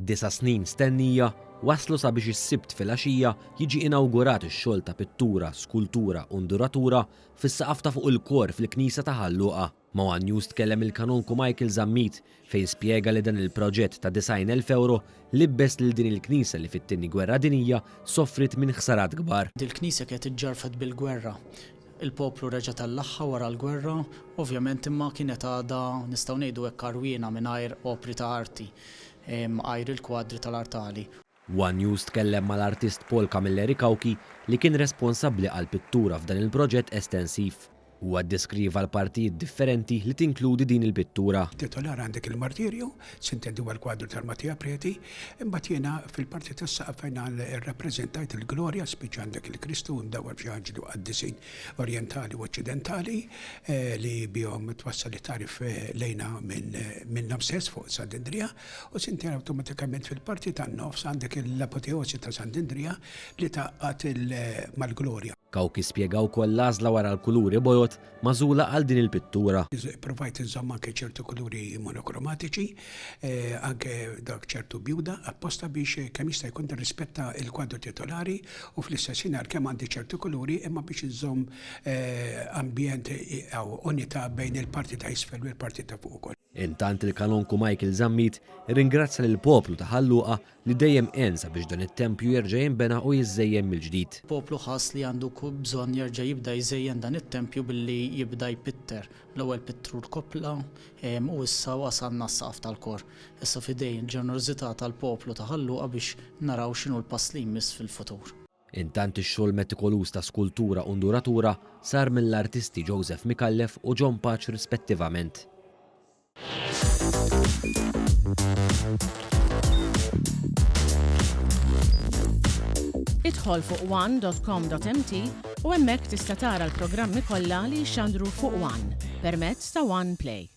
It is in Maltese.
9 snin stennija waslu sabiex is-sibt filgħaxija jiġi inawgurat ix-xogħol ta' pittura, skultura u nduratura fis-saqaf ta' fuq il-kor fil-Knisja ta' Ħalluqa. Ma' News tkellem il-kanonku Michael Zammit fejn spjega li dan il-proġett ta' 90,000 euro libbes lil din il-Knisja li fit-tieni Gwerra Dinjija soffrit minn ħsarat kbar. Dil-Knisja kienet iġġarfet bil-gwerra. Il-poplu reġa' tal-laħħa wara l-gwerra, ovvjament imma kienet għadha nistgħu ngħidu hekk karwiena mingħajr opri ta' arti, għajr il-kwadri tal-artali. One News tkellem mal-artist Paul Camilleri Kawki li kien responsabbli għal pittura f'dan il-proġett estensiv. Huwa ddeskriva l-partijiet differenti li tinkludi din il-pittura. Titolar għandek il-martirju, sintendi huwa l-kwadru tal-Mattia Preti, imbagħad jiena fil-parti tas-saqaf fejn irrappreżentajt il-glorja spiċ għandek il-Kristu mdawwar f'xi ħaġa qaddisin orjentali u oċċidentali li bihom twassal it-tarif lejna minnhom stess fuq Sant'Indrija u sinti awtomatikament fil-parti tan-nofs għandek l-apoteosi ta' Sant'Indrija li taqqat mal-glorja. Kawki spjega wkoll l-għażla wara l-kuluri bojot magħżula għal din il-pittura. Provajt inżomm anke ċertu kuluri monokromatiċi, anke dak ċertu bjuda, apposta biex kemm jista' jkun tirrispetta l-kwadru titolari u fl-istess ħin kemm għandi ċertu kuluri imma biex inżomm ambjent aw unità bejn il-parti ta' isfel u l-parti ta' fuq ukoll. Intant il-kanonku Michael Zammit ringrazzja lill-poplu ta' Ħalluqa li dejjem ensa biex dan it-tempju jerġa' jinbena u jiżżejjem mill-ġdid. Poplu ħass li għandu bżonn jerġa' jibda jżejjen dan it-tempju billi jibda jpitter. L-ewwel pittrur kopla u issa wasalna s-saqaf tal-kor. Issa fidejn il-ġenerożità tal-poplu ta' Ħalluqa biex naraw x'inhu l-pass li jmiss fil-futur. Intant ix-xogħol metikolus ta' skultura u nduratura sar mill-artisti Joseph Mikallef u John Patch rispettivament. Idħol fuq one.com.mt u hemmhekk tista' tara l-programmi kollha li jxandru fuq One permezz ta' One Play.